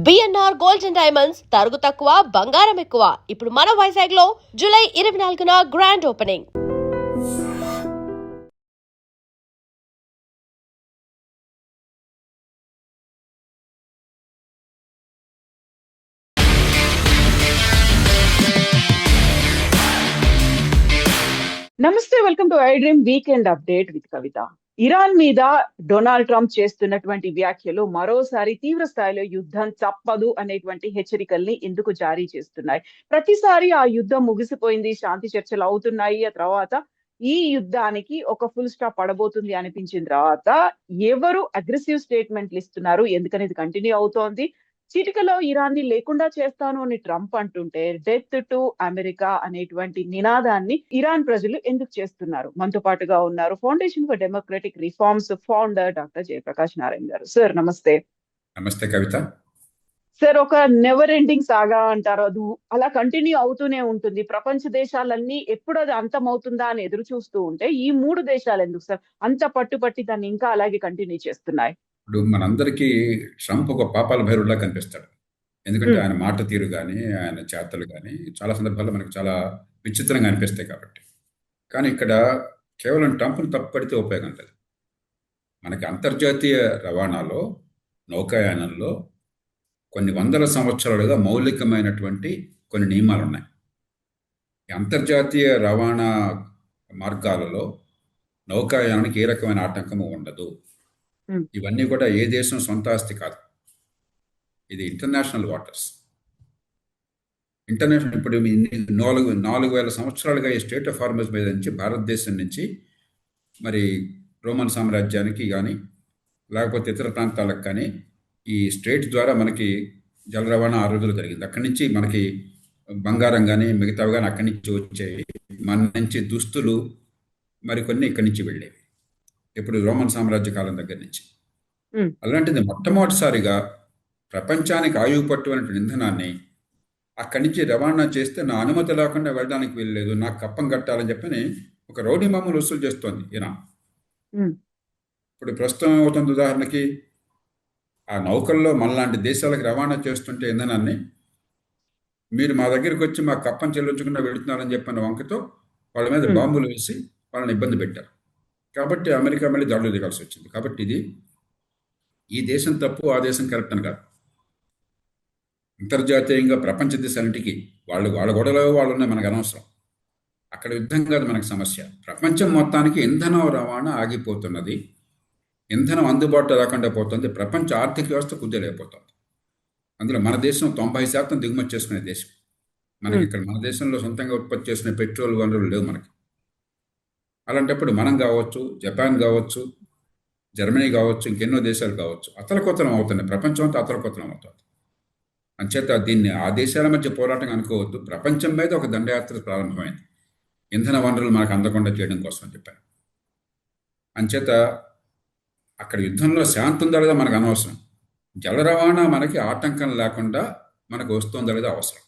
BNR gold and diamonds తరుగు తక్కువ బంగారం ఎక్కువ. ఇప్పుడు మన వైజాగ్ లో జూలై 24న గ్రాండ్ ఓపెనింగ్. నమస్తే, welcome to I dream weekend update with Kavitha. Iran మీద డొనాల్డ్ ట్రంప్ చేస్తున్నటువంటి వ్యాఖ్యలు మరోసారి తీవ్ర స్థాయిలో యుద్ధం తప్పదు అనేటువంటి హెచ్చరికల్ని ఎందుకు జారీ చేస్తున్నాయి. ప్రతిసారి ఆ యుద్ధం ముగిసిపోయింది, శాంతి చర్చలు అవుతున్నాయి, ఆ తర్వాత ఈ యుద్ధానికి ఒక ఫుల్ స్టాప్ పడబోతుంది అనిపించిన తర్వాత ఎవరు అగ్రెసివ్ స్టేట్మెంట్లు ఇస్తున్నారు, ఎందుకని ఇది కంటిన్యూ అవుతోంది. చిటికలో ఇరాన్ ని లేకుండా చేస్తాను అని ట్రంప్ అంటుంటే డెత్ టు అమెరికా అనేటువంటి నినాదాన్ని ఇరాన్ ప్రజలు ఎందుకు చేస్తున్నారు? మనతో పాటుగా ఉన్నారు foundation for democratic reforms founder doctor Jayaprakash Narayana గారు. సార్ నమస్తే. నమస్తే కవిత. సార్, ఒక నెవర్ ఎండింగ్ సాగా అంటారు, అది అలా కంటిన్యూ అవుతూనే ఉంటుంది. ప్రపంచ దేశాలన్నీ ఎప్పుడు అది అంతమవుతుందా అని ఎదురు చూస్తూ ఉంటే ఈ మూడు దేశాలు ఎందుకు సార్ అంత పట్టుపట్టి దాన్ని ఇంకా అలాగే కంటిన్యూ చేస్తున్నాయి? ఇప్పుడు మనందరికీ ట్రంప్ ఒక పాపాల భైరుడిలా కనిపిస్తాడు. ఎందుకంటే ఆయన మాట తీరు కానీ ఆయన చేతలు కానీ చాలా సందర్భాల్లో మనకు చాలా విచిత్రంగా అనిపిస్తాయి కాబట్టి. కానీ ఇక్కడ కేవలం ట్రంప్ను తప్పుపడితే ఉపయోగం లేదు. మనకి అంతర్జాతీయ రవాణాలో, నౌకాయానంలో కొన్ని వందల సంవత్సరాలుగా మౌలికమైనటువంటి కొన్ని నియమాలు ఉన్నాయి. ఈ అంతర్జాతీయ రవాణా మార్గాలలో నౌకాయానానికి ఏ రకమైన ఆటంకము ఉండదు. ఇవన్నీ కూడా ఏ దేశం సొంత ఆస్తి కాదు, ఇది ఇంటర్నేషనల్ వాటర్స్. ఇంటర్నేషనల్ ఇప్పుడు 4,000 సంవత్సరాలుగా ఈ స్టేట్ ఆఫ్ హార్మస్ మీద నుంచి భారతదేశం నుంచి మరి రోమన్ సామ్రాజ్యానికి కానీ లేకపోతే ఇతర ప్రాంతాలకు కానీ ఈ స్ట్రేట్ ద్వారా మనకి జల రవాణా ఆ రోజులు జరిగింది. అక్కడి నుంచి మనకి బంగారం కానీ మిగతావి కానీ అక్కడి నుంచి వచ్చేవి. మన నుంచి దుస్తులు మరికొన్ని ఇక్కడి నుంచి వెళ్ళేవి, ఇప్పుడు రోమన్ సామ్రాజ్య కాలం దగ్గర నుంచి. అలాంటిది మొట్టమొదటిసారిగా ప్రపంచానికి ఆయువు పట్టువైనటువంటి ఇంధనాన్ని అక్కడి నుంచి రవాణా చేస్తే నా అనుమతి లేకుండా వెళ్ళడానికి వెళ్ళలేదు, నాకు కప్పం కట్టాలని చెప్పని ఒక రౌడీ మామూలు వసూలు చేస్తోంది ఇరాన్. ఇప్పుడు ప్రస్తుతం అవుతుంది, ఉదాహరణకి ఆ నౌకల్లో మనలాంటి దేశాలకు రవాణా చేస్తుంటే ఇంధనాన్ని మీరు మా దగ్గరికి వచ్చి మా కప్పం చెల్లించకుండా వెళుతున్నారని చెప్పిన వంకతో వాళ్ళ మీద బాంబులు వేసి వాళ్ళని ఇబ్బంది పెట్టారు. కాబట్టి అమెరికా మళ్ళీ దాడులు దిగాల్సి వచ్చింది. కాబట్టి ఇది ఈ దేశం తప్పు, ఆ దేశం కరెక్ట్ అని కాదు. అంతర్జాతీయంగా ప్రపంచ దేశాలంటికి వాళ్ళ గొడవలో వాళ్ళు ఉన్నాయి, మనకు అనవసరం. అక్కడ యుద్ధం కాదు మనకు సమస్య. ప్రపంచం మొత్తానికి ఇంధనం రవాణా ఆగిపోతున్నది, ఇంధనం అందుబాటులో రాకుండా పోతుంది, ప్రపంచ ఆర్థిక వ్యవస్థ కుదేలైపోతుంది. అందులో మన దేశం 90% దిగుమతి చేసుకునే దేశం. మనకి ఇక్కడ మన దేశంలో సొంతంగా ఉత్పత్తి చేసిన పెట్రోల్ వనరులు లేవు మనకి. అలాంటప్పుడు మనం కావచ్చు, జపాన్ కావచ్చు, జర్మనీ కావచ్చు, ఇంకెన్నో దేశాలు కావచ్చు, అతలకొతలం అవుతున్నాయి. ప్రపంచం అంతా అతలకొతలం అవుతుంది. అంచేత దీన్ని ఆ దేశాల మధ్య పోరాటం అనుకోవద్దు. ప్రపంచం మీద ఒక దండయాత్ర ప్రారంభమైంది, ఇంధన వనరులు మనకు అందకుండా చేయడం కోసం అని చెప్పాను. అంచేత అక్కడ యుద్ధంలో శాంతి ఉందా లేదా మనకు అనవసరం. జల రవాణా మనకి ఆటంకం లేకుండా మనకు వస్తుందా లేదా అవసరం.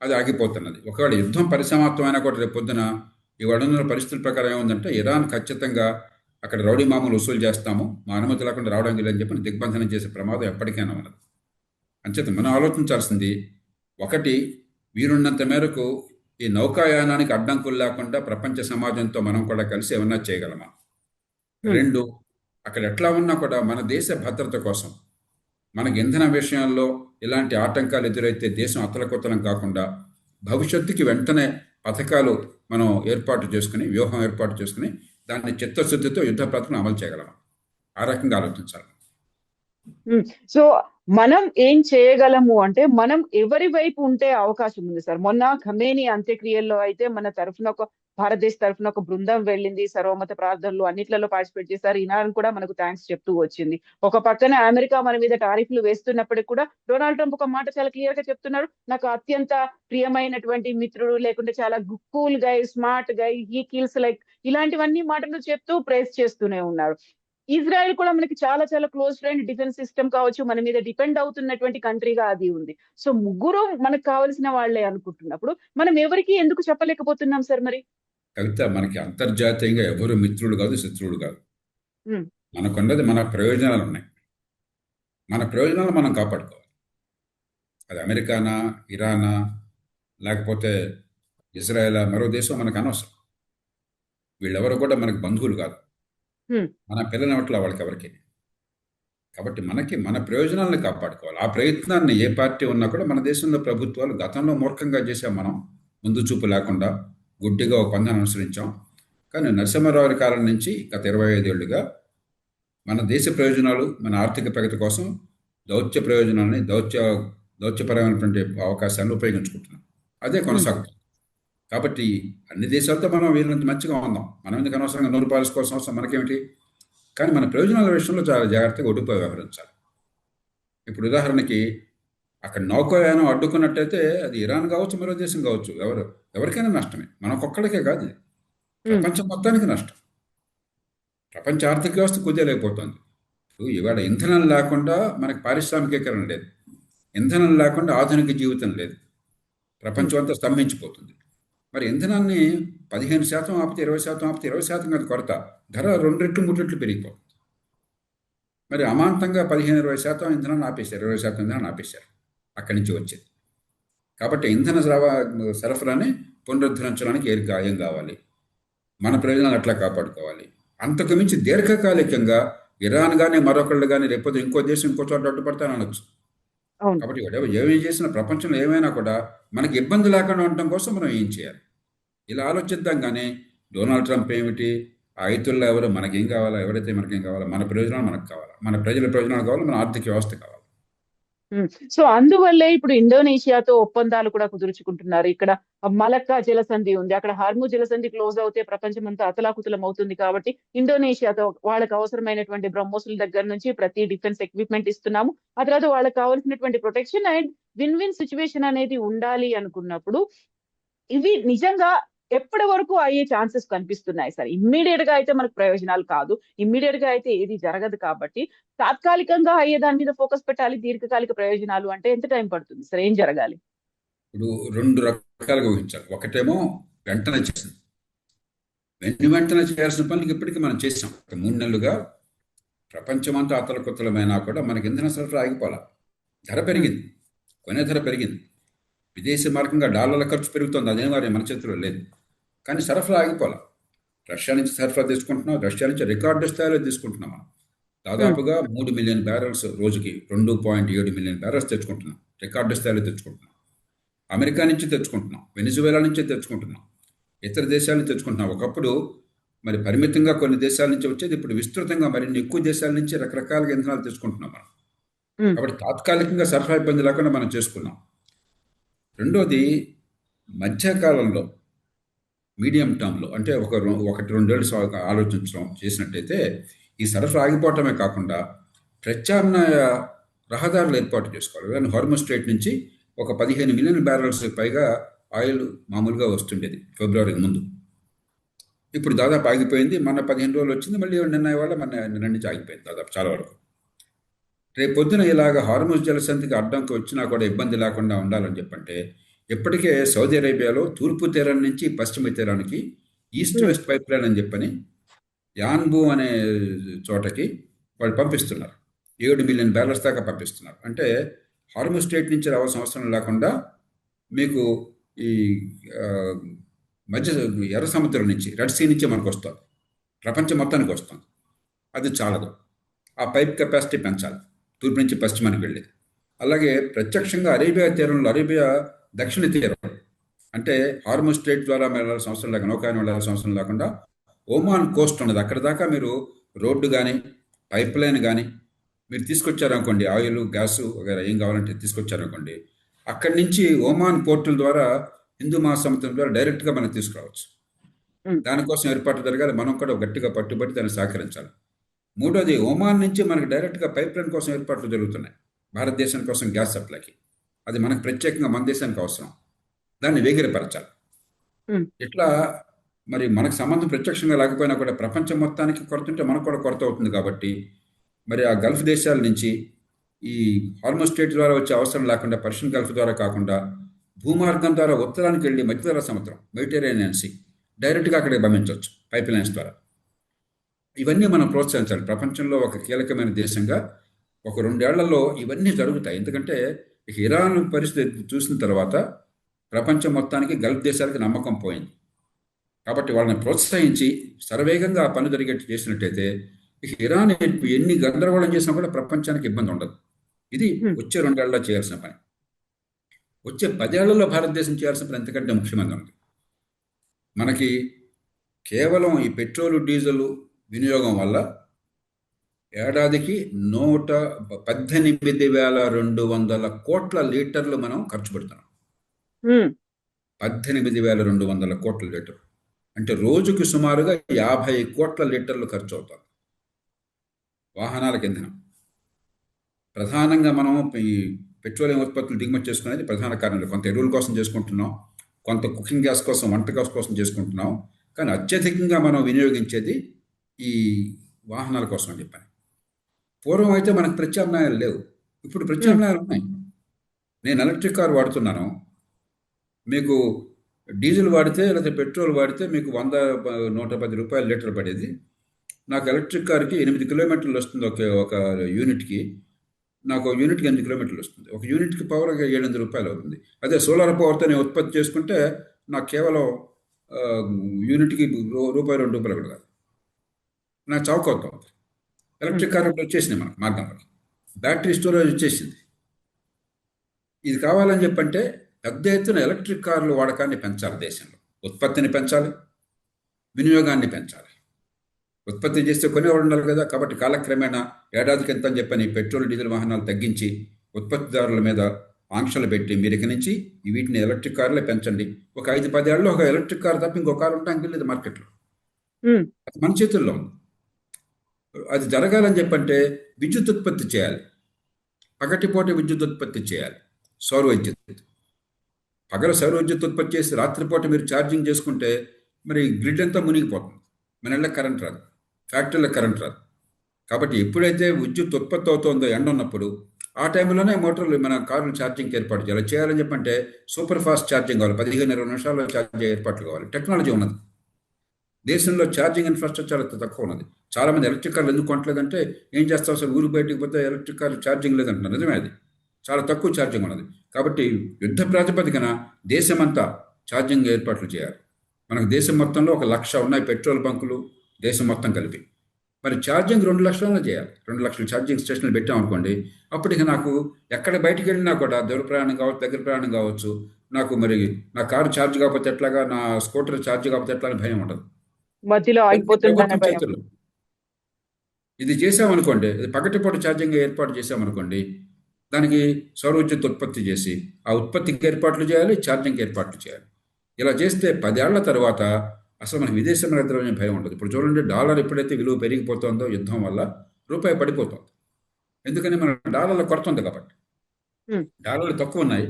అది ఆగిపోతున్నది. ఒకవేళ యుద్ధం పరిసమాప్తమైనా కూడా రేపు పొద్దున ఈ వడనున్న పరిస్థితుల ప్రకారం ఏముందంటే ఇరాన్ ఖచ్చితంగా అక్కడ రౌడీ మామూలు వసూలు చేస్తాము, మా అనుమతి లేకుండా రావడం లేదని చెప్పి దిగ్బంధనం చేసే ప్రమాదం ఎప్పటికైనా ఉన్నది. అంచేత మనం ఆలోచించాల్సింది, ఒకటి, వీరున్నంత మేరకు ఈ నౌకాయానానికి అడ్డంకులు లేకుండా ప్రపంచ సమాజంతో మనం కూడా కలిసి ఏమన్నా చేయగలమా. రెండు, అక్కడ ఎట్లా ఉన్నా కూడా మన దేశ భద్రత కోసం మనకి ఇంధన విషయాల్లో ఇలాంటి ఆటంకాలు ఎదురైతే దేశం అతలకొతలం కాకుండా భవిష్యత్తుకి వెంటనే పథకాలు మనం ఏర్పాటు చేసుకుని, వ్యూహం ఏర్పాటు చేసుకుని దాన్ని చిత్తశుద్ధితో యుద్ధ ప్రాతిపదికన అమలు చేయగలమా, ఆ రకంగా ఆలోచించాలి. సో మనం ఏం చేయగలము అంటే మనం ఎవరి వైపు ఉంటే అవకాశం ఉంది సార్? మొన్న ఖమేనీ అంత్యక్రియల్లో అయితే మన తరఫున భారతదేశ తరఫున ఒక బృందం వెళ్ళింది, సర్వమత ప్రార్థనలు అన్నిట్లలో పార్టిసిపేట్ చేశారు. ఇరాన్ కూడా మనకు థ్యాంక్స్ చెప్తూ వచ్చింది. ఒక పక్కన అమెరికా మన మీద టారిఫ్లు వేస్తున్నప్పటికీ కూడా డొనాల్డ్ ట్రంప్ ఒక మాట చాలా క్లియర్ గా చెప్తున్నారు, నాకు అత్యంత ప్రియమైనటువంటి మిత్రుడు, లేకుంటే చాలా cool guy, smart guy, he kills like, ఇలాంటివన్నీ మాటలు చెప్తూ ప్రైజ్ చేస్తూనే ఉన్నారు. ఇజ్రాయెల్ కూడా మనకి చాలా చాలా క్లోజ్ ఫ్రెండ్, డిఫెన్స్ సిస్టమ్ కావచ్చు, మన మీద డిపెండ్ అవుతున్నటువంటి కంట్రీగా అది ఉంది. సో ముగ్గురు మనకు కావాల్సిన వాళ్లే అనుకుంటున్నప్పుడు మనం ఎవరికి ఎందుకు చెప్పలేకపోతున్నాం సార్? మరి కవిత, మనకి అంతర్జాతీయంగా ఎవరు మిత్రుడు కాదు, శత్రువులు కాదు. మనకున్నది మన ప్రయోజనాలు ఉన్నాయి, మన ప్రయోజనాలు మనం కాపాడుకోవాలి. అది అమెరికానా, ఇరానా, లేకపోతే ఇజ్రాయెలా, మరో దేశం మనకు అనవసరం. వీళ్ళెవరు కూడా మనకు బంధువులు కాదు. హ్మ్. మన పిల్లలు అవట్ల వాళ్ళకి ఎవరికి. కాబట్టి మనకి మన ప్రయోజనాలను కాపాడుకోవాలి. ఆ ప్రయత్నాన్ని ఏ పార్టీ ఉన్నా కూడా మన దేశంలో ప్రభుత్వాలు గతంలో మూర్ఖంగా చేశాం మనం. ముందు చూపు లేకుండా గుడ్డిగా ఒక పందాన్ని అనుసరించాం. కానీ నరసింహారావు కాలం నుంచి గత 25 ఏళ్లుగా మన దేశ ప్రయోజనాలు, మన ఆర్థిక ప్రగతి కోసం దౌత్య ప్రయోజనాలని, దౌత్యపరమైనటువంటి అవకాశాలను ఉపయోగించుకుంటున్నాం. అదే హ్మ్. కొనసాగుతుంది. కాబట్టి అన్ని దేశాలతో మనం వీళ్ళంత మంచిగా ఉందాం. మనం ఎందుకు అనవసరంగా నోరు పారేసుకోవాల్సిన అవసరం మనకేమిటి? కానీ మన ప్రయోజనాల విషయంలో చాలా జాగ్రత్తగా ఒడ్డుపై వ్యవహరించాలి. ఇప్పుడు ఉదాహరణకి అక్కడ నౌకాయానం అడ్డుకున్నట్టయితే అది ఇరాన్ కావచ్చు, మరో దేశం కావచ్చు, ఎవరికైనా నష్టమే. మనకొక్కడికే కాదు, ఇది హ్మ్. ప్రపంచం మొత్తానికి నష్టం. ప్రపంచ ఆర్థిక వ్యవస్థ కుదేలైపోతుంది. ఇప్పుడు ఇవాళ ఇంధనం లేకుండా మనకి పారిశ్రామికీకరణ లేదు. ఇంధనం లేకుండా ఆధునిక జీవితం లేదు. ప్రపంచం అంతా స్తంభించిపోతుంది. మరి ఇంధనాన్ని 15% ఆపితే 20% ఆపితే 20% కాదు కొరత, ధర 2 రెట్లు 3 రెట్లు పెరిగిపోతుంది. మరి అమాంతంగా 15-20% ఇంధనాన్ని ఆపేశారు, 20% ఇంధనాన్ని ఆపేశారు అక్కడి నుంచి వచ్చేది. కాబట్టి ఇంధన సరఫరాని పునరుద్ధరించడానికి ఏం కావాలి, మన ప్రయోజనాలు అట్లా కాపాడుకోవాలి. అంతకు మించి దీర్ఘకాలికంగా ఇరాన్ కానీ మరొకళ్ళు కానీ రేపొద్దు ఇంకో దేశం ఇంకో చోట అడ్డుపడతానని అనొచ్చు. అవును. కాబట్టి ఏమి చేసినా ప్రపంచంలో ఏమైనా కూడా మనకి ఇబ్బంది లేకుండా ఉండటం కోసం మనం ఏం చేయాలి, ఇలా ఆలోచిద్దాం. కానీ డొనాల్డ్ ట్రంప్ ఏమిటి, ఆ ఐతుల్లో ఎవరు, మనకేం కావాలా, ఎవరైతే మనకేం కావాలా, మన ప్రయోజనాలు మనకు కావాలా, మన ప్రజల ప్రయోజనాలు కావాలి, మన ఆర్థిక వ్యవస్థ కావాలి. సో అందువల్లే ఇప్పుడు ఇండోనేషియాతో ఒప్పందాలు కూడా కుదుర్చుకుంటున్నారు. ఇక్కడ మలక్కా జలసంధి ఉంది. అక్కడ హార్ము జలసంధి క్లోజ్ అవుతే ప్రపంచం అంతా అతలాకుతలం అవుతుంది కాబట్టి ఇండోనేషియాతో వాళ్ళకి అవసరమైనటువంటి బ్రహ్మోసుల దగ్గర నుంచి ప్రతి డిఫెన్స్ ఎక్విప్మెంట్ ఇస్తున్నాము. ఆ తర్వాత వాళ్ళకి కావాల్సినటువంటి protection and win win situation అనేది ఉండాలి అనుకున్నప్పుడు ఇవి నిజంగా ఎప్పటి వరకు అయ్యే ఛాన్సెస్ కనిపిస్తున్నాయి సార్? ఇమ్మీడియేట్ గా అయితే మనకు ప్రయోజనాలు కాదు. ఇమ్మీడియేట్ గా అయితే ఏది జరగదు కాబట్టి తాత్కాలికంగా అయ్యే దాని మీద ఫోకస్ పెట్టాలి. దీర్ఘకాలిక ప్రయోజనాలు అంటే ఎంత టైం పడుతుంది సార్? ఏం జరగాలి? ఇప్పుడు 2 రకాలుగా ఊహించాలి. ఒకటేమో వెంటనే చేసింది, వెంటనే చేయాల్సిన పనులకి ఇప్పటికీ మనం చేసాం. 3 నెలలుగా ప్రపంచమంతా అతలకుతలమైనా కూడా మనకి ఇంధన సరఫరా ఆగిపోలా. ధర పెరిగింది, కొనే ధర పెరిగింది. విదేశీ మార్గంగా డాలర్ల ఖర్చు పెరుగుతుంది, అదేం వారి మన చేతిలో లేదు. కానీ సరఫరా ఆగిపోలా. రష్యా నుంచి సరఫరా తీసుకుంటున్నాం, రష్యా నుంచి రికార్డు స్థాయిలో తీసుకుంటున్నాం. మనం దాదాపుగా 3 మిలియన్ బ్యారెల్స్ రోజుకి 2.7 మిలియన్ బ్యారెల్స్ తెచ్చుకుంటున్నాం, రికార్డు స్థాయిలో తెచ్చుకుంటున్నాం. అమెరికా నుంచి తెచ్చుకుంటున్నాం, వెనిజువేలా నుంచి తెచ్చుకుంటున్నాం, ఇతర దేశాల నుంచి తెచ్చుకుంటున్నాం. ఒకప్పుడు మరి పరిమితంగా కొన్ని దేశాల నుంచి వచ్చేది, ఇప్పుడు విస్తృతంగా మరిన్ని ఎక్కువ దేశాల నుంచి రకరకాలుగా ఇంధనాలు తెచ్చుకుంటున్నాం మనం. కాబట్టి తాత్కాలికంగా సరఫరా ఇబ్బంది లేకుండా మనం చేసుకున్నాం. రెండోది, మధ్యకాలంలో మీడియం టర్మ్లో అంటే 1-2 ఏళ్ళు ఆలోచించడం చేసినట్టయితే ఈ సరఫరా ఆగిపోవటమే కాకుండా ప్రత్యామ్నాయ రహదారులు ఏర్పాటు చేసుకోవాలి. హార్మస్ స్ట్రైట్ నుంచి ఒక 15 మిలియన్ బ్యారెల్స్ పైగా ఆయిల్ మామూలుగా వస్తుండేది ఫిబ్రవరికి ముందు. ఇప్పుడు దాదాపు ఆగిపోయింది. మన 15 రోజులు వచ్చింది, మళ్ళీ నిన్న ఇవాళ నిన్న నుంచి ఆగిపోయింది దాదాపు చాలా వరకు. రేపు పొద్దున ఇలాగ హార్మస్ జలసంధికి అడ్డంకి వచ్చినా కూడా ఇబ్బంది లేకుండా ఉండాలని చెప్పంటే, ఇప్పటికే సౌదీ అరేబియాలో తూర్పు తీరం నుంచి పశ్చిమ తీరానికి ఈస్ట్ వెస్ట్ పైప్ లైన్ అని చెప్పని యాన్బు అనే చోటకి వాళ్ళు పంపిస్తున్నారు. 7 మిలియన్ బ్యారెల్స్ దాకా పంపిస్తున్నారు. అంటే హార్మస్ స్ట్రైట్ నుంచి రావాల్సిన అవసరం లేకుండా మీకు ఈ మధ్య ఎర్ర సముద్రం నుంచి, రెడ్ సీ నుంచి మనకు వస్తుంది, ప్రపంచం మొత్తానికి వస్తుంది. అది చాలదు, ఆ పైప్ కెపాసిటీ పెంచాలి, తూర్పు నుంచి పశ్చిమానికి వెళ్ళేది. అలాగే ప్రత్యక్షంగా అరేబియా తీరంలో, అరేబియా దక్షిణ తీరం అంటే హార్మస్ స్ట్రైట్ ద్వారా వెళ్ళాల్సిన అవసరం లేకుండా, నౌకాయానం వెళ్ళాల్సిన అవసరం లేకుండా ఒమాన్ కోస్ట్ ఉన్నది, అక్కడ దాకా మీరు రోడ్డు కానీ పైప్ లైన్ కానీ మీరు తీసుకొచ్చారనుకోండి, ఆయిల్ గ్యాస్ వగైరా ఏం కావాలంటే తీసుకొచ్చారనుకోండి, అక్కడి నుంచి ఒమాన్ పోర్టుల ద్వారా హిందూ మహాసముద్రం ద్వారా డైరెక్ట్గా మనం తీసుకురావచ్చు. దానికోసం ఏర్పాటు జరగాలి, మనం కూడా గట్టిగా పట్టుబట్టి దాన్ని సహకరించాలి. మూడోది, ఒమాన్ నుంచి మనకి డైరెక్ట్గా పైప్ లైన్ కోసం ఏర్పాట్లు జరుగుతున్నాయి భారతదేశం కోసం గ్యాస్ సప్లైకి. అది మనకు ప్రత్యేకంగా మన దేశానికి అవసరం, దాన్ని వేగిరపరచాలి. ఇట్లా మరి మనకు సంబంధం ప్రత్యక్షంగా లేకపోయినా కూడా ప్రపంచం మొత్తానికి కొరత ఉంటే మనకు కూడా కొరత అవుతుంది. కాబట్టి మరి ఆ గల్ఫ్ దేశాల నుంచి ఈ హార్మస్ స్ట్రైట్ ద్వారా వచ్చే అవసరం లేకుండా, పర్షియన్ గల్ఫ్ ద్వారా కాకుండా భూమార్గం ద్వారా ఉత్తరానికి వెళ్ళి మధ్యధరా సముద్రం, మెడిటరేనియన్ సీ డైరెక్ట్గా అక్కడికి పంపించవచ్చు పైప్ లైన్స్ ద్వారా. ఇవన్నీ మనం ప్రోత్సహించాలి. ప్రపంచంలో ఒక కీలకమైన దేశంగా 1-2 ఏళ్లలో ఇవన్నీ జరుగుతాయి. ఎందుకంటే ఇక ఇరాన్ పరిస్థితి చూసిన తర్వాత ప్రపంచం మొత్తానికి గల్ఫ్ దేశాలకు నమ్మకం పోయింది. కాబట్టి వాళ్ళని ప్రోత్సహించి శరవేగంగా ఆ పని జరిగేట్టు చేసినట్టయితే ఇక ఇరాన్ ఎన్ని గందరగోళం చేసినా కూడా ప్రపంచానికి ఇబ్బంది ఉండదు. ఇది వచ్చే 2 ఏళ్లలో చేయాల్సిన పని. వచ్చే 10 ఏళ్లలో భారతదేశం చేయాల్సిన పని ఎంతకంటే ముఖ్యమైనది ఉంది. మనకి కేవలం ఈ పెట్రోలు డీజిల్ వినియోగం వల్ల ఏడాదికి 118,200 కోట్ల లీటర్లు మనం ఖర్చు పెడుతున్నాం. 18,200 కోట్ల లీటర్లు అంటే రోజుకి సుమారుగా 50 కోట్ల లీటర్లు ఖర్చు అవుతాయి వాహనాలకు ఇంధనం. ప్రధానంగా మనం ఈ పెట్రోలియం ఉత్పత్తులు దిగుమతి చేసుకునేది ప్రధాన కారణాలు. కొంత ఎరువుల కోసం చేసుకుంటున్నాం, కొంత కుకింగ్ గ్యాస్ కోసం, వంట గ్యాస్ కోసం చేసుకుంటున్నాం. కానీ అత్యధికంగా మనం వినియోగించేది ఈ వాహనాల కోసం అని చెప్పాను. పూర్వం అయితే మనకు ప్రత్యామ్నాయాలు లేవు, ఇప్పుడు ప్రత్యామ్నాయాలు ఉన్నాయి. నేను ఎలక్ట్రిక్ కార్ వాడుతున్నాను. మీకు డీజిల్ వాడితే లేదా పెట్రోల్ వాడితే మీకు 100-110 రూపాయలు లీటర్ పడేది. నాకు ఎలక్ట్రిక్ కార్కి 8 కిలోమీటర్లు వస్తుంది ఒక యూనిట్కి. నాకు యూనిట్కి 8 కిలోమీటర్లు వస్తుంది. ఒక యూనిట్కి పవర్ 700 రూపాయలు అవుతుంది. అదే సోలార్ పవర్తో నేను ఉత్పత్తి చేసుకుంటే నాకు కేవలం యూనిట్కి రూపాయి 2 రూపాయలు కూడా కాదు, నాకు చౌక అవుతుంది. ఎలక్ట్రిక్ కార్ వచ్చేసింది మనకు మార్గంలో, బ్యాటరీ స్టోరేజ్ వచ్చేసింది. ఇది కావాలని చెప్పంటే పెద్ద ఎత్తున ఎలక్ట్రిక్ కార్ల వాడకాన్ని పెంచాలి. దేశంలో ఉత్పత్తిని పెంచాలి, వినియోగాన్ని పెంచాలి. ఉత్పత్తి చేస్తే కొనేవాడు ఉండాలి కదా. కాబట్టి కాలక్రమేణా ఏడాదికి ఎంత అని చెప్పని పెట్రోల్ డీజిల్ వాహనాలు తగ్గించి ఉత్పత్తిదారుల మీద ఆంక్షలు పెట్టి మీరు ఇక నుంచి వీటిని ఎలక్ట్రిక్ కార్లే పెంచండి. ఒక 5-10 ఏళ్ళలో ఒక ఎలక్ట్రిక్ కార్ తప్ప ఇంకో కారు ఉండడానికి లేదు మార్కెట్లో. అది మన చేతుల్లో ఉంది. అది జరగాలని చెప్పంటే విద్యుత్ ఉత్పత్తి చేయాలి, పగటిపూట విద్యుత్ ఉత్పత్తి చేయాలి. సౌర విద్యుత్ పగల సౌర విద్యుత్ ఉత్పత్తి చేసి రాత్రిపూట మీరు ఛార్జింగ్ చేసుకుంటే మరి గ్రిడ్ అంతా మునిగిపోతుంది. మన ఇళ్ళకి కరెంట్ రాదు, ఫ్యాక్టరీలకు కరెంట్ రాదు. కాబట్టి ఎప్పుడైతే విద్యుత్ ఉత్పత్తి అవుతుందో ఎండ ఉన్నప్పుడు ఆ టైంలోనే మోటార్లు మన కార్లు ఛార్జింగ్కి ఏర్పాటు చేయాలి. చేయాలని చెప్పంటే సూపర్ ఫాస్ట్ ఛార్జింగ్ కావాలి, 15-20 నిమిషాల్లో ఛార్జింగ్ ఏర్పాట్లు కావాలి. టెక్నాలజీ ఉన్నది దేశంలో, ఛార్జింగ్ ఇన్ఫ్రాస్ట్రక్చర్ చాలా తక్కువ ఉన్నది. చాలామంది ఎలక్ట్రిక్ కార్లు ఎందుకు కొనట్లేదంటే ఏం చేస్తాం అసలు, ఊరు బయటికి పోతే ఎలక్ట్రిక్ కార్లు ఛార్జింగ్ లేదంటున్నారు. నిజమే, అది చాలా తక్కువ ఛార్జింగ్ ఉన్నది. కాబట్టి యుద్ధ ప్రాతిపదికన దేశమంతా ఛార్జింగ్ ఏర్పాట్లు చేయాలి. మనకు దేశం మొత్తంలో 1,00,000 ఉన్నాయి పెట్రోల్ బంకులు, దేశం మొత్తం కలిపి. మరి ఛార్జింగ్ 2 లక్షలను చేయాలి. 2 లక్షల ఛార్జింగ్ స్టేషన్లు పెట్టామనుకోండి, అప్పటికి నాకు ఎక్కడ బయటికి వెళ్ళినా కూడా దూర ప్రయాణం కావచ్చు, దగ్గర ప్రయాణం కావచ్చు, నాకు మరి నా కారు ఛార్జ్ కాకపోతే ఎట్లాగా, నా స్కూటర్ ఛార్జ్ కాకపోతే ఎట్లా అని భయం ఉండదు. మధ్యలో ఆగిపోతుంది. ఇది చేసామనుకోండి, ఇది పగటిపూట ఛార్జింగ్ ఏర్పాటు చేసామనుకోండి, దానికి సౌర విద్యుత్ ఉత్పత్తి చేసి ఆ ఉత్పత్తికి ఏర్పాట్లు చేయాలి, ఛార్జింగ్కి ఏర్పాట్లు చేయాలి. ఇలా చేస్తే 10 ఏళ్ల తర్వాత అసలు మనకి విదేశీ ద్రవ్యం భయం ఉండదు. ఇప్పుడు చూడండి, డాలర్ ఎప్పుడైతే విలువ పెరిగిపోతుందో యుద్ధం వల్ల రూపాయి పడిపోతుంది. ఎందుకని మన డాలర్ల కొరత ఉంది కాబట్టి. డాలర్లు తక్కువ ఉన్నాయి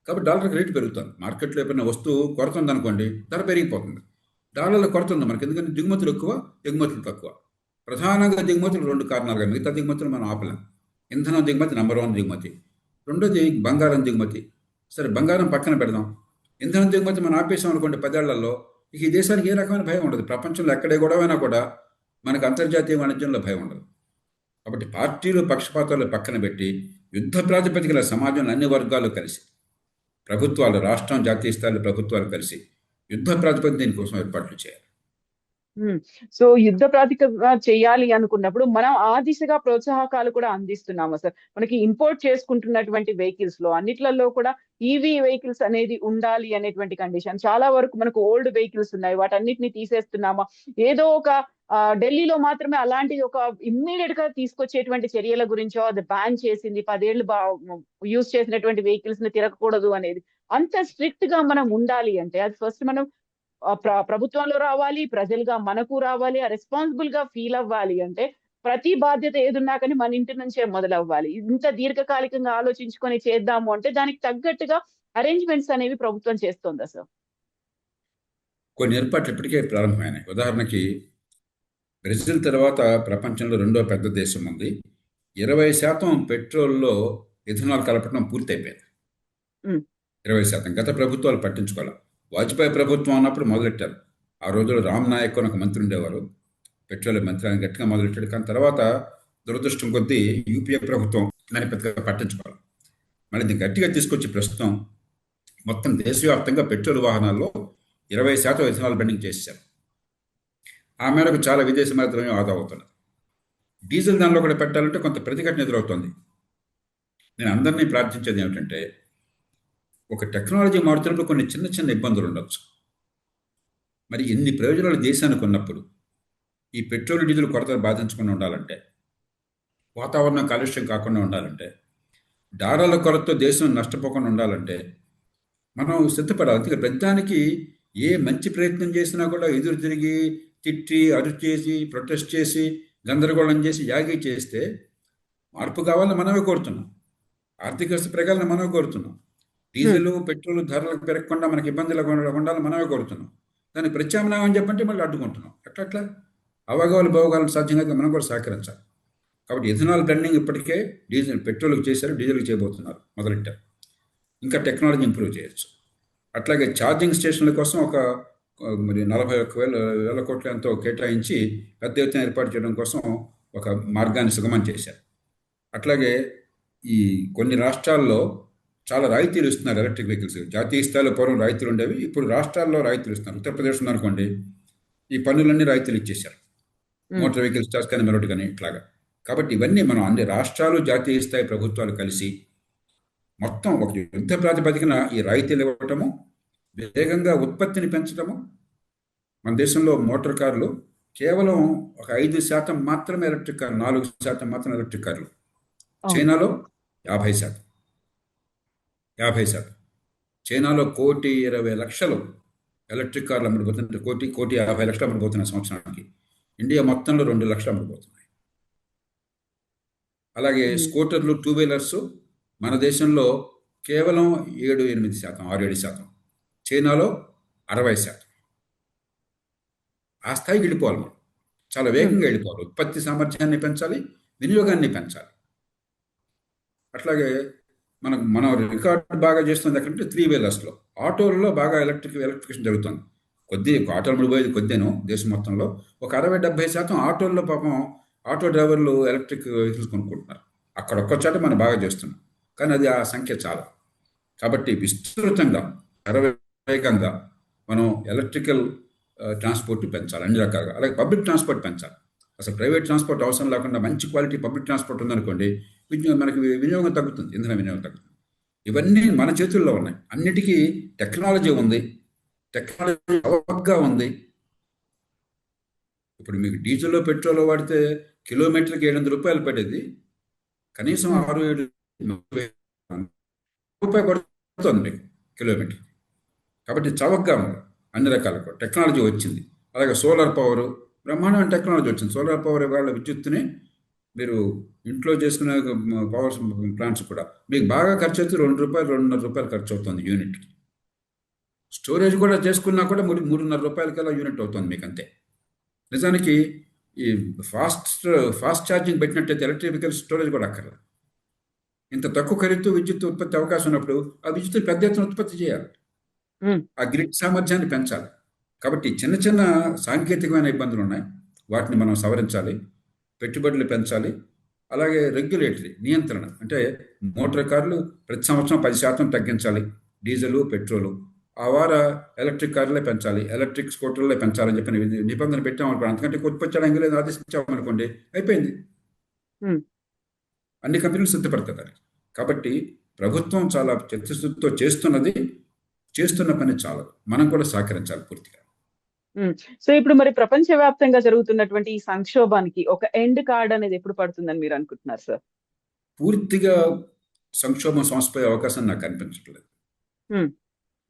కాబట్టి డాలర్కి రేటు పెరుగుతుంది. మార్కెట్లో ఎప్పుడైనా వస్తువు కొరత ఉందనుకోండి, ధర పెరిగిపోతుంది. డాలర్ల కొరత ఉంది మనకి, ఎందుకంటే దిగుమతులు ఎక్కువ, ఎగుమతులు తక్కువ. ప్రధానంగా దిగుమతులు 2 కారణాలుగా, మిగతా దిగుమతులు మనం ఆపలేం. ఇంధనం దిగుమతి నెంబర్ 1 దిగుమతి, రెండోది బంగారం దిగుమతి. సరే, బంగారం పక్కన పెడదాం. ఇంధనం దిగుమతి మనం ఆపేసాం అనుకోండి 10 ఏళ్లలో, ఇక ఈ దేశానికి ఏ రకమైన భయం ఉండదు. ప్రపంచంలో ఎక్కడే గొడవైనా కూడా మనకు అంతర్జాతీయ వాణిజ్యంలో భయం ఉండదు. కాబట్టి పార్టీలు పక్షపాతాలు పక్కన పెట్టి యుద్ధ ప్రాతిపదికల సమాజంలో అన్ని వర్గాలు కలిసి, ప్రభుత్వాలు, రాష్ట్రం, జాతీయ స్థాయిలో ప్రభుత్వాలు కలిసి యుద్ధ ప్రాతిపదిక దీనికోసం ఏర్పాట్లు చేయాలి. సో యుద్ధ ప్రాతిపదిక చేయాలి అనుకున్నప్పుడు మనం ఆ దిశగా ప్రోత్సాహకాలు కూడా అందిస్తున్నాము సార్. మనకి ఇంపోర్ట్ చేసుకుంటున్నటువంటి వెహికల్స్ లో అన్నిట్లలో కూడా ఈవీ వెహికల్స్ అనేది ఉండాలి అనేటువంటి కండిషన్. చాలా వరకు మనకు ఓల్డ్ వెహికల్స్ ఉన్నాయి, వాటన్నిటిని తీసేస్తున్నామా? ఏదో ఒక ఢిల్లీలో మాత్రమే అలాంటి ఒక ఇమ్మీడియట్ గా తీసుకొచ్చేటువంటి చర్యల గురించో, అది బ్యాన్ చేసింది, 10 ఏళ్ళు యూజ్ చేసినటువంటి వెహికల్స్ ని తిరగకూడదు అనేది. అంత స్ట్రిక్ట్ గా మనం ఉండాలి అంటే అది ఫస్ట్ మనం ప్రభుత్వంలో రావాలి, ప్రజలుగా మనకు రావాలి, రెస్పాన్సిబుల్ గా ఫీల్ అవ్వాలి. అంటే ప్రతి బాధ్యత ఏదున్నా కానీ మన ఇంటి నుంచే మొదలవ్వాలి. ఇంత దీర్ఘకాలికంగా ఆలోచించుకొని చేద్దాము అంటే దానికి తగ్గట్టుగా అరేంజ్మెంట్స్ అనేవి ప్రభుత్వం చేస్తోందా సార్? కొన్ని ఏర్పాట్లు ఇప్పటికే ప్రారంభమైనాయి. ఉదాహరణకి బ్రెజిల్ తర్వాత ప్రపంచంలో 2వ పెద్ద దేశం ఉంది. 20% పెట్రోల్లో ఇథనాల్ కలపడం పూర్తయిపోయింది. 20%. గత ప్రభుత్వాలు పట్టించుకోవాలి. వాజ్పేయి ప్రభుత్వం అన్నప్పుడు మొదలెట్టారు. ఆ రోజుల్లో రామ్ నాయక్ అని ఒక మంత్రి ఉండేవారు, పెట్రోలియం మంత్రి, ఆయన గట్టిగా మొదలెట్టాడు. కానీ తర్వాత దురదృష్టం కొద్దీ యూపీఏ ప్రభుత్వం దాన్ని పెద్దగా పట్టించుకోవాలి. మళ్ళీ దీన్ని గట్టిగా తీసుకొచ్చి ప్రస్తుతం మొత్తం దేశవ్యాప్తంగా పెట్రోల్ వాహనాల్లో 20% ఇథనాల్ బ్లెండింగ్ చేశారు. ఆ మేరకు చాలా విదేశీ మాత్రమే ఆదా అవుతున్నారు. డీజిల్ దానిలో కూడా పెట్టాలంటే కొంత ప్రతిఘటన ఎదురవుతుంది. నేను అందరినీ ప్రార్థించేది ఏమిటంటే, ఒక టెక్నాలజీ మారుతున్నప్పుడు కొన్ని చిన్న చిన్న ఇబ్బందులు ఉండొచ్చు. మరి ఇన్ని ప్రయోజనాలు దేశానికి ఉన్నప్పుడు ఈ పెట్రోల్ డీజిల్ కొరత బాధించకుండా ఉండాలంటే, వాతావరణం కాలుష్యం కాకుండా ఉండాలంటే, డాలర్ల కొరతతో దేశం నష్టపోకుండా ఉండాలంటే మనం సిద్ధపడాలి. అందుకే ప్రతిదానికి ఏ మంచి ప్రయత్నం చేసినా కూడా ఎదురు తిరిగి తిట్టి అరుచి చేసి ప్రొటెస్ట్ చేసి గందరగోళం చేసి యాగి చేస్తే మార్పు కావాలని మనమే కోరుతున్నాం. ఆర్థిక వ్యవస్థ ప్రకారం మనమే కోరుతున్నాం. డీజిల్ పెట్రోల్ ధరలకు పెరగకుండా మనకి ఇబ్బందులు ఉండాలని మనమే కోరుతున్నాం. దానికి ప్రత్యామ్నాయం అని చెప్పంటే మళ్ళీ అడ్డుకుంటున్నాం. ఎట్లా అవగాహన భోగాలను సాధ్యంగా మనం కూడా సహకరించాలి. కాబట్టి ఇథనాల్ బ్లెండింగ్ ఇప్పటికే పెట్రోల్కి చేశారు, డీజిల్కి చేయబోతున్నారు, మొదలెట్టారు. ఇంకా టెక్నాలజీ ఇంప్రూవ్ చేయొచ్చు. అట్లాగే ఛార్జింగ్ స్టేషన్ల కోసం మరి 41,000 కోట్ల ఎంతో కేటాయించి పెద్ద ఎత్తున ఏర్పాటు చేయడం కోసం ఒక మార్గాన్ని సుగమం చేశారు. అట్లాగే ఈ కొన్ని రాష్ట్రాల్లో చాలా రాయితీలు ఇస్తున్నారు ఎలక్ట్రిక్ వెహికల్స్. జాతీయ స్థాయిలో పూర్వం రాయితీలు ఉండేవి, ఇప్పుడు రాష్ట్రాల్లో రాయితీలు ఇస్తున్నారు. ఉత్తరప్రదేశ్ ఉందనుకోండి, ఈ పన్నులన్నీ రాయితీలు ఇచ్చేశారు, మోటార్ వెహికల్స్ టాక్స్ కానీ మెరటి కానీ ఇట్లాగా. కాబట్టి ఇవన్నీ మనం అన్ని రాష్ట్రాలు జాతీయ స్థాయి ప్రభుత్వాలు కలిసి మొత్తం ఒక యుద్ధ ప్రాతిపదికన ఈ రాయితీలు ఇవ్వటము, వేగంగా ఉత్పత్తిని పెంచడము. మన దేశంలో మోటార్ కార్లు కేవలం ఒక 5% మాత్రమే ఎలక్ట్రిక్ కార్లు, 4% మాత్రం ఎలక్ట్రిక్ కార్లు. చైనాలో 50%. చైనాలో 1,20,00,000 ఎలక్ట్రిక్ కార్లు అమ్ముడుపోతుంటే 1,50,00,000 అమ్ముడుపోతున్నాయి సంవత్సరానికి. ఇండియా మొత్తంలో 2 లక్షలు అమ్ముడుపోతున్నాయి. అలాగే స్కూటర్లు, 2 వీలర్స్ మన దేశంలో కేవలం 7-8%, 6-7%. చైనాలో 60%. ఆ స్థాయికి వెళ్ళిపోవాలి మనం. చాలా వేగంగా వెళ్ళిపోవాలి. ఉత్పత్తి సామర్థ్యాన్ని పెంచాలి, వినియోగాన్ని పెంచాలి. అట్లాగే మనం రికార్డు బాగా చేస్తుంది ఎక్కడంటే 3 వీలర్స్లో. ఆటోలలో బాగా ఎలక్ట్రిఫికేషన్ జరుగుతుంది. ఆటోలు ముడిపోయేది కొద్దిను దేశం మొత్తంలో. ఒక 60-70% ఆటోల్లో పాపం ఆటో డ్రైవర్లు ఎలక్ట్రిక్ వెహికల్స్ కొనుక్కుంటున్నారు. అక్కడ ఒక్క చోట మనం బాగా చేస్తున్నాం, కానీ అది ఆ సంఖ్య చాలా. కాబట్టి విస్తృతంగా వేగంగా మనం ఎలక్ట్రికల్ ట్రాన్స్పోర్ట్ పెంచాలి అన్ని రకాలుగా. అలాగే పబ్లిక్ ట్రాన్స్పోర్ట్ పెంచాలి. అసలు ప్రైవేట్ ట్రాన్స్పోర్ట్ అవసరం లేకుండా మంచి క్వాలిటీ పబ్లిక్ ట్రాన్స్పోర్ట్ ఉందనుకోండి, మనకి వినియోగం తగ్గుతుంది, ఇంధన వినియోగం తగ్గుతుంది. ఇవన్నీ మన చేతుల్లో ఉన్నాయి. అన్నిటికీ టెక్నాలజీ ఉంది, టెక్నాలజీ అవగా ఉంది. ఇప్పుడు మీకు డీజిల్లో పెట్రోల్ వాడితే కిలోమీటర్కి 700 రూపాయలు పడేది కనీసం 6-7 రూపాయలు పడుతుంది మీకు కిలోమీటర్. కాబట్టి చవకగా ఉంది. అన్ని రకాల టెక్నాలజీ వచ్చింది. అలాగే సోలార్ పవర్, బ్రహ్మాండమైన టెక్నాలజీ వచ్చింది. సోలార్ పవర్ వాళ్ళ విద్యుత్తుని మీరు ఇంట్లో చేసుకునే పవర్ ప్లాంట్స్ కూడా మీకు బాగా ఖర్చు అవుతుంది. ₹2-2.5 ఖర్చు అవుతుంది యూనిట్కి. స్టోరేజ్ కూడా చేసుకున్నా కూడా ₹3.5 యూనిట్ అవుతుంది మీకు అంతే. నిజానికి ఈ ఫాస్ట్ ఛార్జింగ్ పెట్టినట్టయితే ఎలక్ట్రిక్ వెహికల్ స్టోరేజ్ కూడా అక్కర్లేదు. ఇంత తక్కువ ఖరీదుతో విద్యుత్ ఉత్పత్తి అవకాశం ఉన్నప్పుడు ఆ విద్యుత్ పెద్ద ఎత్తున ఉత్పత్తి చేయాలి, ఆ గ్రిడ్ సామర్థ్యాన్ని పెంచాలి. కాబట్టి చిన్న చిన్న సాంకేతికమైన ఇబ్బందులు ఉన్నాయి, వాటిని మనం సవరించాలి, పెట్టుబడులు పెంచాలి. అలాగే రెగ్యులేటరీ నియంత్రణ, అంటే మోటార్ కార్లు ప్రతి సంవత్సరం 10% తగ్గించాలి, డీజిల్ పెట్రోలు. ఆ వార ఎలక్ట్రిక్ కార్లే పెంచాలి, ఎలక్ట్రిక్ స్కూటర్లే పెంచాలని చెప్పి నిబంధన పెట్టామనుకోండి. అంతకంటే ఉత్పత్తి చేయడానికి లేదు, ఆదేశించామనుకోండి, అయిపోయింది. అన్ని కంపెనీలు సిద్ధపడతారు. కాబట్టి ప్రభుత్వం చాలా చిత్తశుద్ధితో చేస్తున్న పని చాలు, మనం కూడా సహకరించాలి పూర్తిగా. సో ఇప్పుడు మరి ప్రపంచవ్యాప్తంగా జరుగుతున్నటువంటి ఈ సంక్షోభానికి ఒక ఎండ్ కార్డ్ అనేది ఎప్పుడు పడుతుందని మీరు అనుకుంటున్నారు సార్? పూర్తిగా సంక్షోభం సమసిపోయే అవకాశం నాకు అనిపించట్లేదు.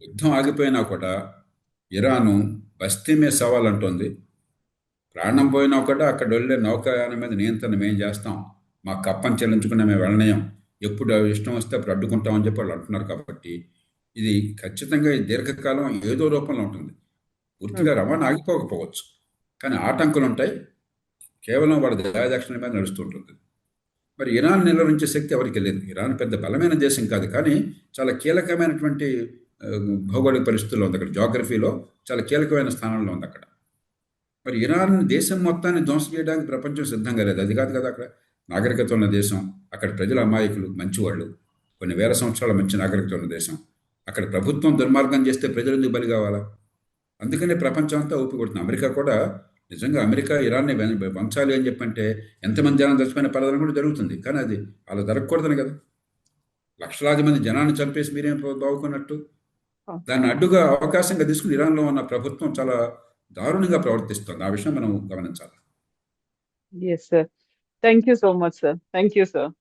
యుద్ధం ఆగిపోయినా కూడా ఇరాను బస్తీ మీద సవాల్ అంటోంది. ప్రాణం పోయినా కూడా అక్కడ వెళ్ళే నౌకాయానం మీద నియంత్రణ మేము చేస్తాం, మా కప్పని చెల్లించుకునే మేము వెళ్ళనయం, ఎప్పుడు ఇష్టం వస్తే అప్పుడు అడ్డుకుంటామని చెప్పి వాళ్ళు అంటున్నారు. కాబట్టి ఇది ఖచ్చితంగా దీర్ఘకాలం ఏదో రూపంలో ఉంటుంది. పూర్తిగా రవాణా ఆగిపోకపోవచ్చు, కానీ ఆటంకులు ఉంటాయి. కేవలం వాళ్ళ దయాదక్షిణ మీద నడుస్తుంటుంది. మరి ఇరాన్ నిలువరించే శక్తి ఎవరికి లేదు. ఇరాన్ పెద్ద బలమైన దేశం కాదు, కానీ చాలా కీలకమైనటువంటి భౌగోళిక పరిస్థితుల్లో ఉంది. అక్కడ జాగ్రఫీలో చాలా కీలకమైన స్థానంలో ఉంది అక్కడ. మరి ఇరాన్ దేశం మొత్తాన్ని ధ్వంసం చేయడానికి ప్రపంచం సిద్ధంగా లేదు. అది కాదు కదా, అక్కడ నాగరికత ఉన్న దేశం, అక్కడ ప్రజల అమాయకులు, మంచివాళ్ళు. కొన్ని వేల సంవత్సరాల మంచి నాగరికత ఉన్న దేశం. అక్కడ ప్రభుత్వం దుర్మార్గం చేస్తే ప్రజలు ఎందుకు బలి కావాలా? అందుకనే ప్రపంచం అంతా ఊపి కొడుతుంది. అమెరికా కూడా నిజంగా అమెరికా ఇరాన్ని వంచాలి అని చెప్పంటే ఎంతమంది జనం చచ్చిపోయిన పర్వాలని కూడా జరుగుతుంది. కానీ అది అలా జరగకూడదని కదా. లక్షలాది మంది జనాన్ని చంపేసి మీరేం బాగుకున్నట్టు. దాన్ని అడ్డుగా అవకాశంగా తీసుకుని ఇరాన్లో ఉన్న ప్రభుత్వం చాలా దారుణంగా ప్రవర్తిస్తుంది. ఆ విషయం మనం గమనించాలి. Yes, sir. Thank you so much, sir. Thank you, sir.